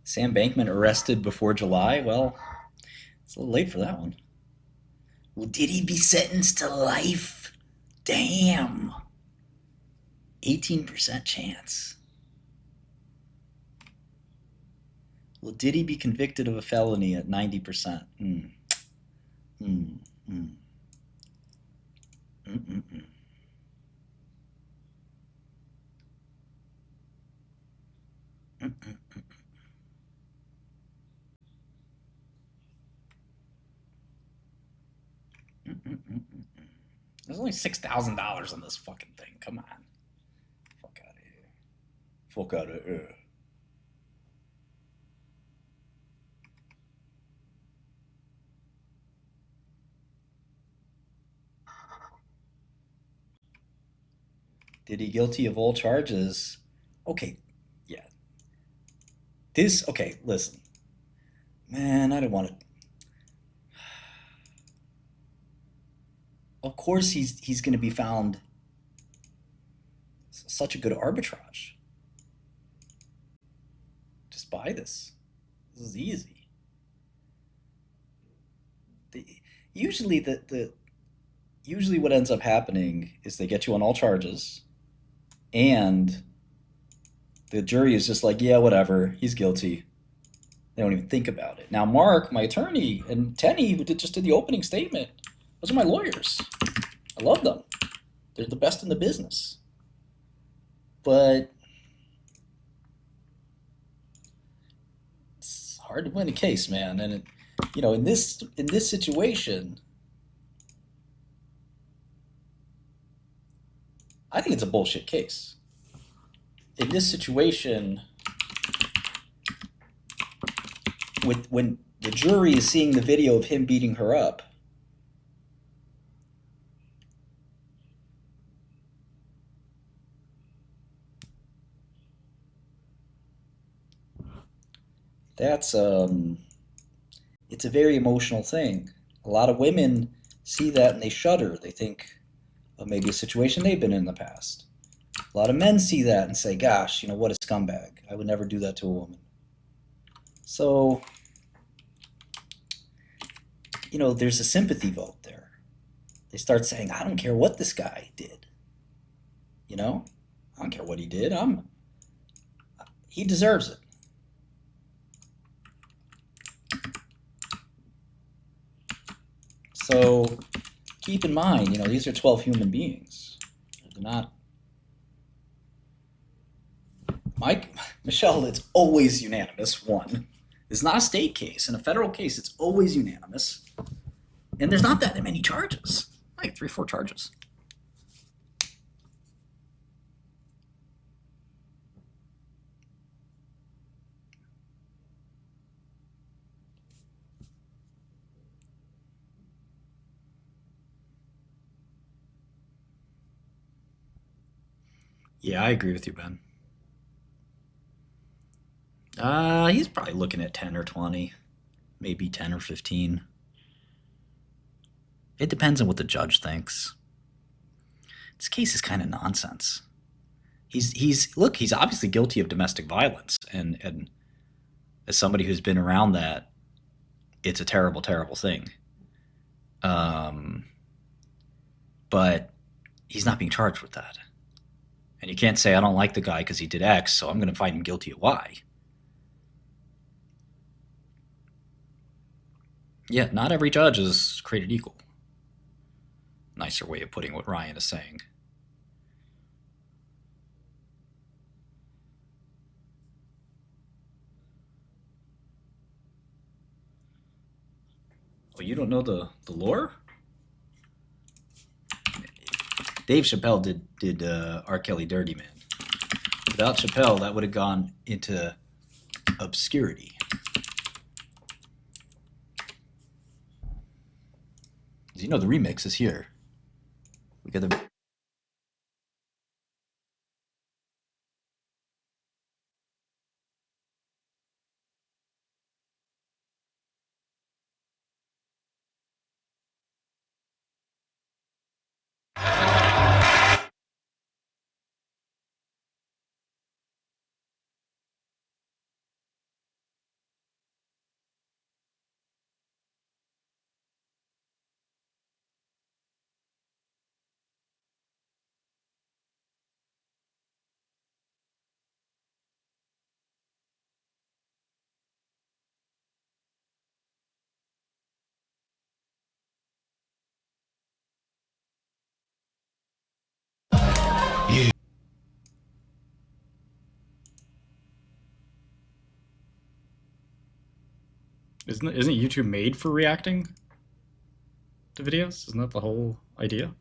Sam Bankman arrested before July? Well, it's a little late for that one. Will Diddy be sentenced to life? Damn. 18% chance. Will Diddy be convicted of a felony at 90%? Mm, mm, mm, mm, mm, mm. Mm, mm, mm, mm, mm, mm. There's only $6,000 on this fucking thing. Come on. Fuck out of here. Fuck out of here. Diddy guilty of all charges? Okay, yeah. Okay, listen. Man, I don't want to. Of course, he's going to be found such a good arbitrage. Just buy this. This is easy. The, usually, the usually what ends up happening is they get you on all charges, and the jury is just like, yeah, whatever, he's guilty. They don't even think about it. Now, Mark, my attorney, and Tenny, who just did the opening statement, those are my lawyers. I love them. They're the best in the business. But it's hard to win a case, man. And in this situation, I think it's a bullshit case. In this situation, with when the jury is seeing the video of him beating her up, that's it's a very emotional thing. A lot of women see that and they shudder. They think of maybe a situation they've been in the past. A lot of men see that and say, "Gosh, what a scumbag! I would never do that to a woman." So, there's a sympathy vote there. They start saying, "I don't care what this guy did. You know, I don't care what he did. He deserves it." So keep in mind, these are 12 human beings. They're not. Mike, Michelle, it's always unanimous. One, it's not a state case. In a federal case, it's always unanimous. And there's not that many charges. Like three, four charges. Yeah, I agree with you, Ben. He's probably looking at 10 or 20, maybe 10 or 15. It depends on what the judge thinks. This case is kind of nonsense. He's obviously guilty of domestic violence, and as somebody who's been around that, it's a terrible, terrible thing. Um, but he's not being charged with that, and you can't say I don't like the guy because he did X, so I'm going to find him guilty of Y. Yeah, not every judge is created equal. Nicer way of putting what Ryan is saying. Well, you don't know the lore? Dave Chappelle did R. Kelly Dirty Man. Without Chappelle, that would have gone into obscurity. The remix is here. We got the Isn't YouTube made for reacting to videos? Isn't that the whole idea?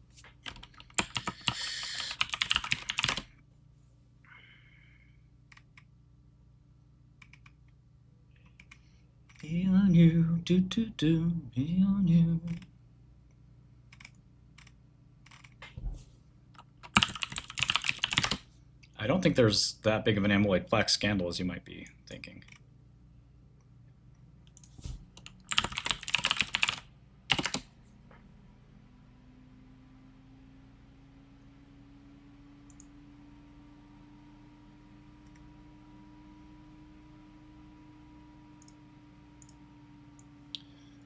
Be on you, be on you. I don't think there's that big of an amyloid plaque scandal as you might be thinking.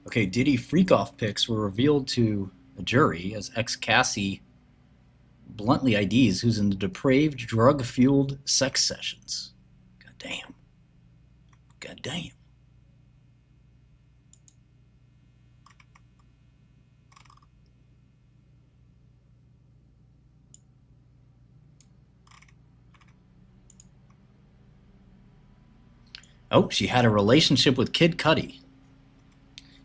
Okay, Diddy freak-off pics were revealed to a jury as ex-Cassie bluntly IDs who's in the depraved, drug-fueled sex sessions. God damn. God damn. Oh, she had a relationship with Kid Cudi.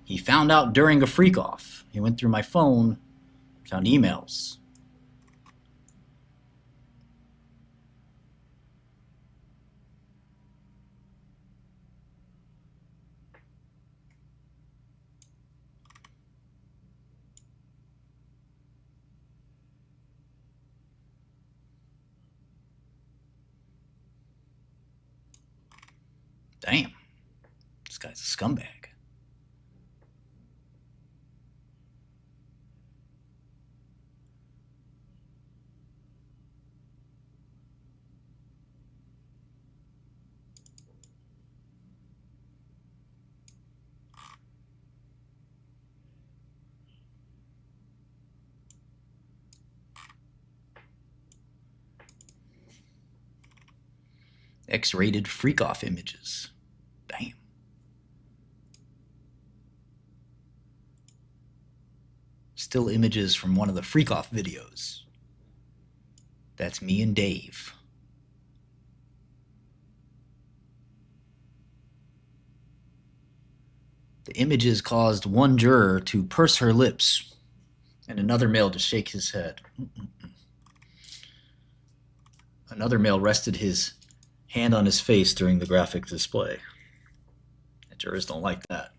He found out during a freak-off. He went through my phone, found emails. Damn. This guy's a scumbag. X-rated freak-off images. Damn. Still images from one of the freak-off videos. That's me and Dave. The images caused one juror to purse her lips and another male to shake his head. Another male rested his hand on his face during the graphic display. The jurors don't like that.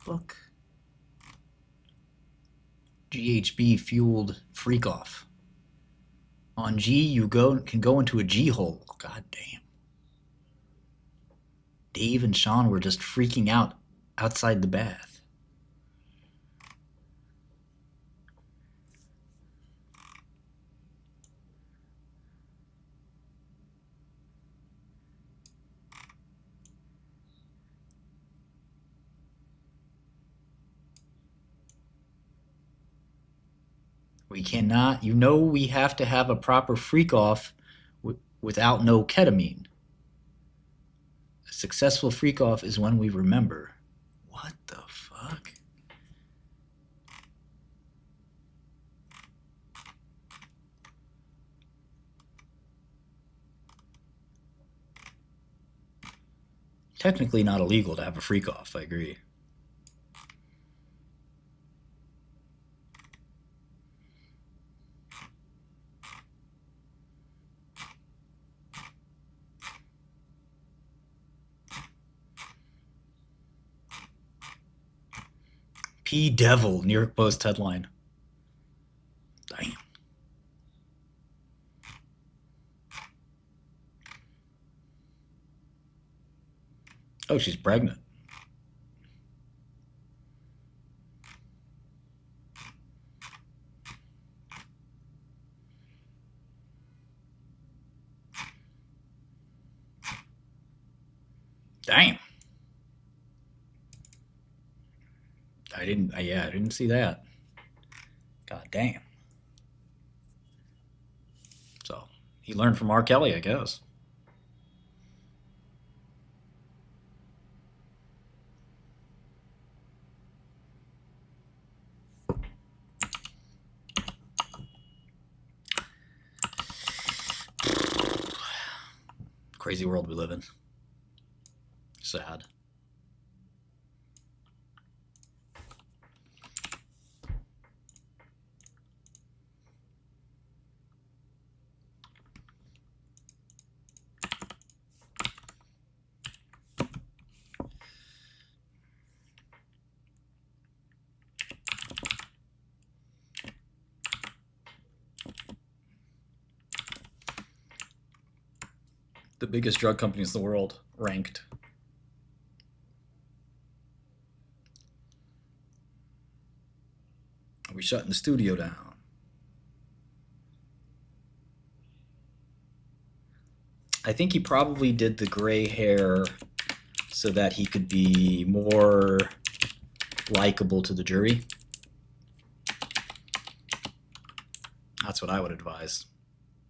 Look. GHB fueled freak off. On G, you can go into a G hole. God damn. Dave and Sean were just freaking out outside the bath. We cannot, we have to have a proper freak off without no ketamine. A successful freak off is when we remember. What the fuck? Technically not illegal to have a freak off, I agree. P Devil, New York Post headline. Damn. Oh, she's pregnant. Damn. I didn't see that. God damn. So he learned from R. Kelly, I guess. Crazy world we live in. Sad. The biggest drug companies in the world ranked. Are we shutting the studio down? I think he probably did the gray hair so that he could be more likable to the jury. That's what I would advise.